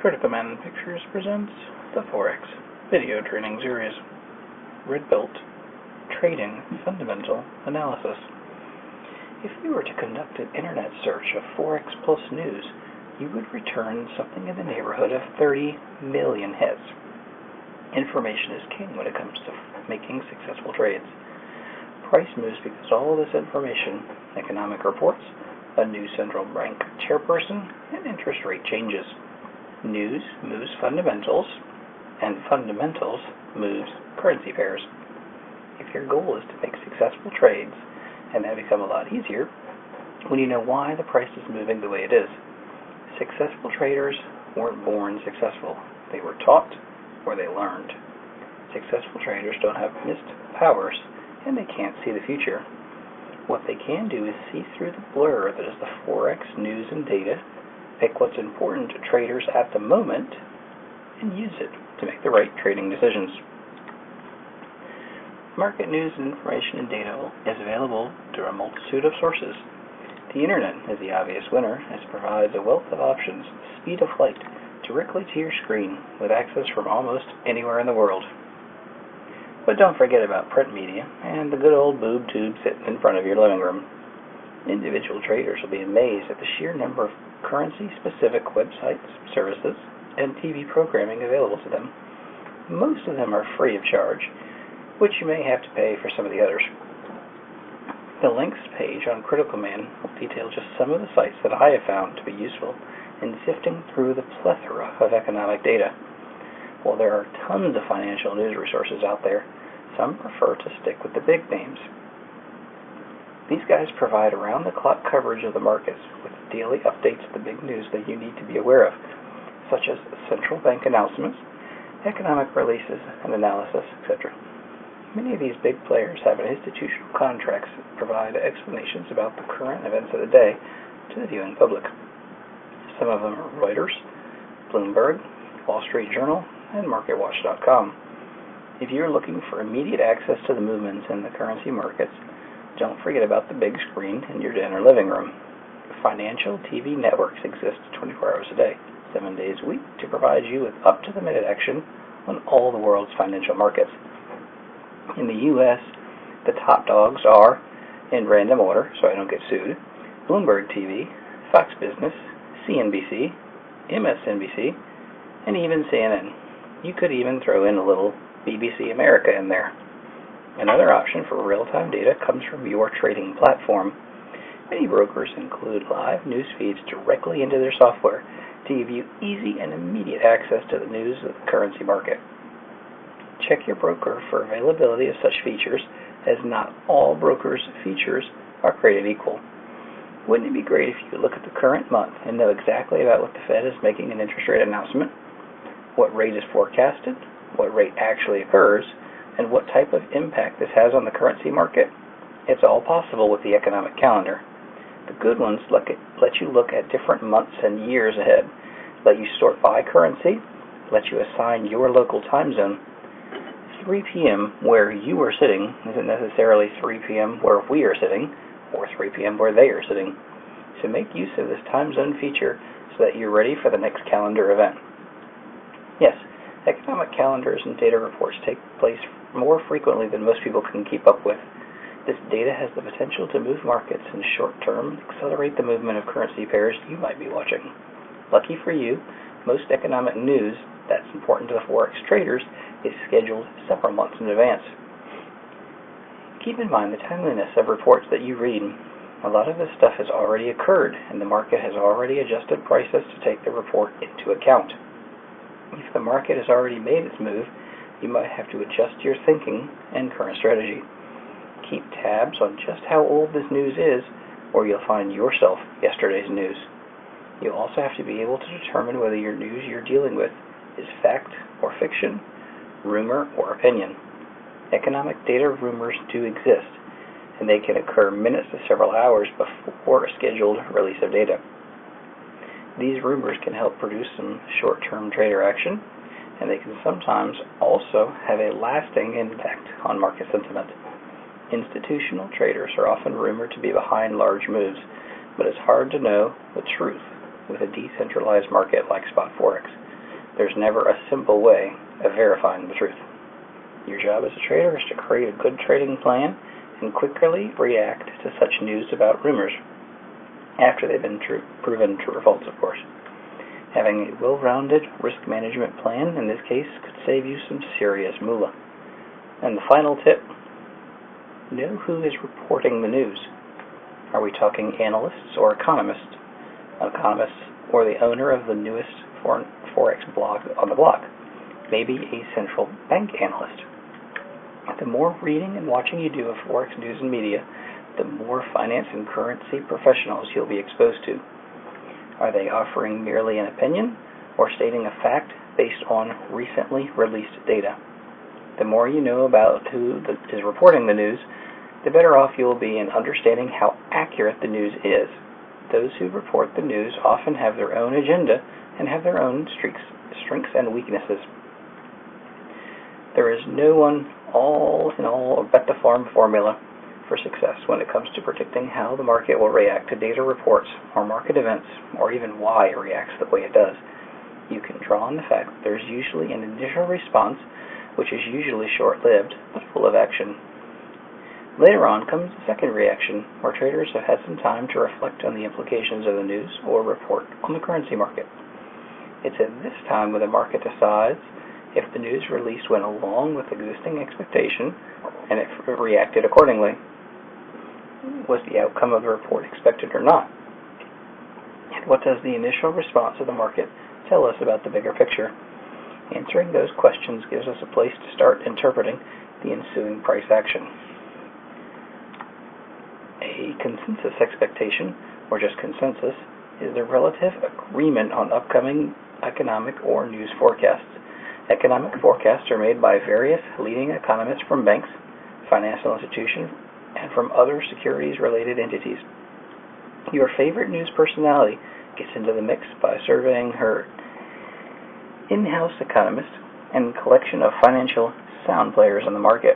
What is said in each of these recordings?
Critical Man Pictures presents the Forex video training series, Red Belt Trading Fundamental Analysis. If you were to conduct an internet search of Forex Plus News, you would return something in the neighborhood of 30 million hits. Information is king when it comes to making successful trades. Price moves because all of this information, economic reports, a new central bank chairperson, and interest rate changes. News moves fundamentals, and fundamentals moves currency pairs. If your goal is to make successful trades, and that become a lot easier when you know why the price is moving the way it is. Successful traders weren't born successful. They were taught or they learned. Successful traders don't have missed powers, and they can't see the future. What they can do is see through the blur that is the Forex news and data, pick what's important to traders at the moment, and use it to make the right trading decisions. Market news and information and data is available through a multitude of sources. The internet is the obvious winner, as it provides a wealth of options, speed of light, directly to your screen, with access from almost anywhere in the world. But don't forget about print media and the good old boob tube sitting in front of your living room. Individual traders will be amazed at the sheer number of currency-specific websites, services, and TV programming available to them. Most of them are free of charge, which you may have to pay for some of the others. The links page on Critical Man will detail just some of the sites that I have found to be useful in sifting through the plethora of economic data. While there are tons of financial news resources out there, some prefer to stick with the big names. These guys provide around-the-clock coverage of the markets with daily updates of the big news that you need to be aware of, such as central bank announcements, economic releases and analysis, etc. Many of these big players have institutional contracts that provide explanations about the current events of the day to the viewing public. Some of them are Reuters, Bloomberg, Wall Street Journal, and MarketWatch.com. If you're looking for immediate access to the movements in the currency markets, don't forget about the big screen in your den or living room. Financial TV networks exist 24 hours a day, 7 days a week, to provide you with up-to-the-minute action on all the world's financial markets. In the U.S., the top dogs are, in random order, so I don't get sued, Bloomberg TV, Fox Business, CNBC, MSNBC, and even CNN. You could even throw in a little BBC America in there. Another option for real-time data comes from your trading platform. Many brokers include live news feeds directly into their software to give you easy and immediate access to the news of the currency market. Check your broker for availability of such features, as not all brokers' features are created equal. Wouldn't it be great if you could look at the current month and know exactly about what the Fed is making an interest rate announcement, what rate is forecasted, what rate actually occurs, and what type of impact this has on the currency market? It's all possible with the economic calendar. The good ones let you look at different months and years ahead, let you sort by currency, let you assign your local time zone. 3 p.m. where you are sitting isn't necessarily 3 p.m. where we are sitting, or 3 p.m. where they are sitting. So make use of this time zone feature so that you're ready for the next calendar event. Yes, economic calendars and data reports take place more frequently than most people can keep up with. This data has the potential to move markets in short term, accelerate the movement of currency pairs you might be watching. Lucky for you, most economic news that's important to the Forex traders is scheduled several months in advance. Keep in mind the timeliness of reports that you read. A lot of this stuff has already occurred, and the market has already adjusted prices to take the report into account. If the market has already made its move, you might have to adjust your thinking and current strategy. Keep tabs on just how old this news is, or you'll find yourself yesterday's news. You'll also have to be able to determine whether your news you're dealing with is fact or fiction, rumor or opinion. Economic data rumors do exist, and they can occur minutes to several hours before a scheduled release of data. These rumors can help produce some short-term trader action, and they can sometimes also have a lasting impact on market sentiment. Institutional traders are often rumored to be behind large moves, but it's hard to know the truth with a decentralized market like Spot Forex. There's never a simple way of verifying the truth. Your job as a trader is to create a good trading plan and quickly react to such news about rumors, after they've been proven true or false, of course. Having a well-rounded risk management plan, in this case, could save you some serious moolah. And the final tip, know who is reporting the news. Are we talking analysts or economists? Economists or the owner of the newest Forex blog on the block, maybe a central bank analyst. The more reading and watching you do of Forex news and media, the more finance and currency professionals you'll be exposed to. Are they offering merely an opinion or stating a fact based on recently released data? The more you know about who is reporting the news, the better off you will be in understanding how accurate the news is. Those who report the news often have their own agenda and have their own strengths and weaknesses. There is no one all-in-all bet the farm formula for success when it comes to predicting how the market will react to data reports or market events, or even why it reacts the way it does. You can draw on the fact that there's usually an initial response, which is usually short-lived but full of action. Later on comes the second reaction, where traders have had some time to reflect on the implications of the news or report on the currency market. It's at this time when the market decides if the news released went along with existing expectation, and if it reacted accordingly. Was the outcome of the report expected or not? And what does the initial response of the market tell us about the bigger picture? Answering those questions gives us a place to start interpreting the ensuing price action. A consensus expectation, or just consensus, is the relative agreement on upcoming economic or news forecasts. Economic forecasts are made by various leading economists from banks, financial institutions, and from other securities-related entities. Your favorite news personality gets into the mix by surveying her in-house economist and collection of financial sound players on the market.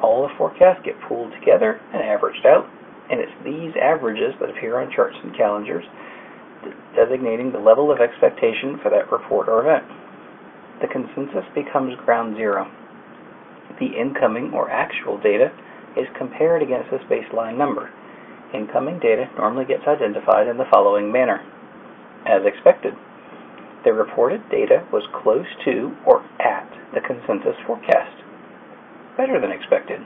All the forecasts get pooled together and averaged out, and it's these averages that appear on charts and calendars, designating the level of expectation for that report or event. The consensus becomes ground zero. The incoming or actual data is compared against this baseline number. Incoming data normally gets identified in the following manner. As expected, the reported data was close to or at the consensus forecast. Better than expected.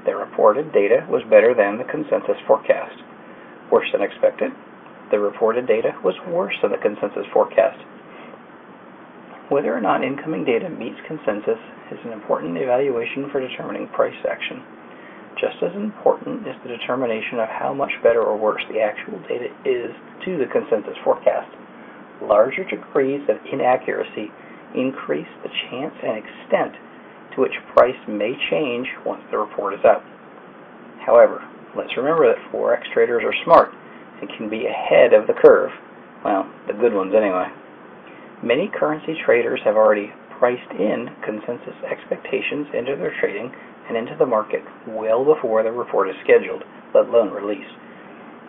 The reported data was better than the consensus forecast. Worse than expected. The reported data was worse than the consensus forecast. Whether or not incoming data meets consensus is an important evaluation for determining price action. Just as important is the determination of how much better or worse the actual data is to the consensus forecast. Larger degrees of inaccuracy increase the chance and extent to which price may change once the report is out. However, let's remember that Forex traders are smart and can be ahead of the curve. Well, the good ones anyway. Many currency traders have already priced in consensus expectations into their trading and into the market well before the report is scheduled, let alone released.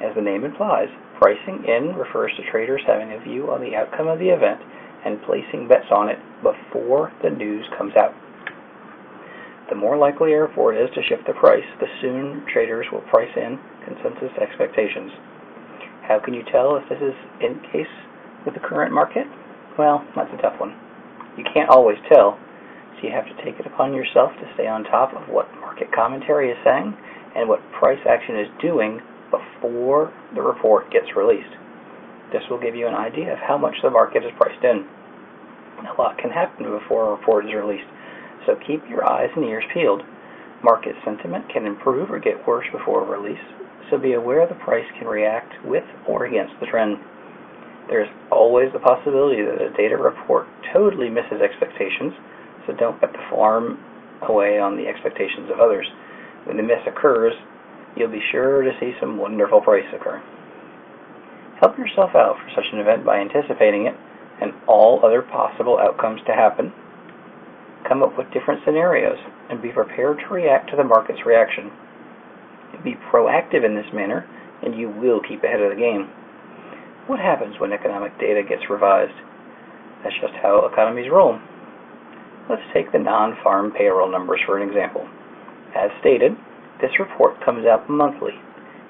As the name implies, pricing in refers to traders having a view on the outcome of the event and placing bets on it before the news comes out. The more likely a report is to shift the price, the sooner traders will price in consensus expectations. How can you tell if this is in case with the current market? Well, that's a tough one. You can't always tell, so you have to take it upon yourself to stay on top of what market commentary is saying and what price action is doing before the report gets released. This will give you an idea of how much the market is priced in. A lot can happen before a report is released, so keep your eyes and ears peeled. Market sentiment can improve or get worse before release, so be aware the price can react with or against the trend. There is always the possibility that a data report totally misses expectations, so don't bet the farm away on the expectations of others. When the miss occurs, you'll be sure to see some wonderful price occur. Help yourself out for such an event by anticipating it and all other possible outcomes to happen. Come up with different scenarios and be prepared to react to the market's reaction. Be proactive in this manner and you will keep ahead of the game. What happens when economic data gets revised? That's just how economies roll. Let's take the non-farm payroll numbers for an example. As stated, this report comes out monthly.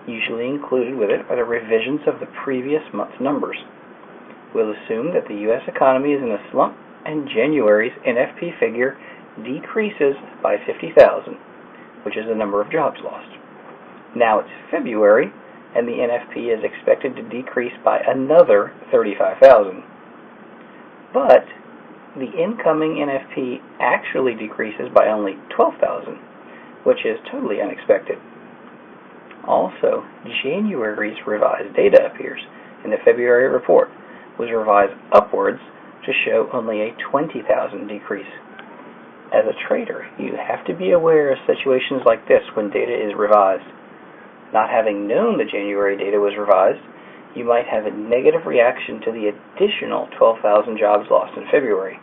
Usually included with it are the revisions of the previous month's numbers. We'll assume that the U.S. economy is in a slump and January's NFP figure decreases by 50,000, which is the number of jobs lost. Now it's February, and the NFP is expected to decrease by another 35,000. But the incoming NFP actually decreases by only 12,000, which is totally unexpected. Also, January's revised data appears, and the February report was revised upwards to show only a 20,000 decrease. As a trader, you have to be aware of situations like this when data is revised. Not having known the January data was revised, you might have a negative reaction to the additional 12,000 jobs lost in February.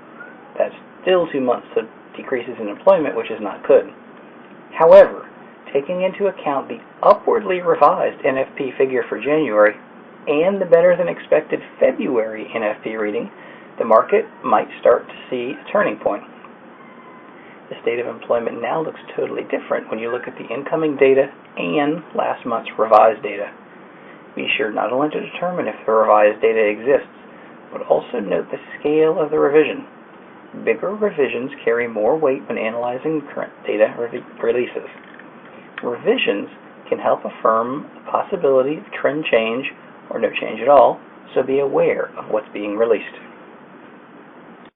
That's still 2 months of decreases in employment, which is not good. However, taking into account the upwardly revised NFP figure for January and the better-than-expected February NFP reading, the market might start to see a turning point. The state of employment now looks totally different when you look at the incoming data and last month's revised data. Be sure not only to determine if the revised data exists, but also note the scale of the revision. Bigger revisions carry more weight when analyzing current data releases. Revisions can help affirm the possibility of trend change or no change at all, so be aware of what's being released.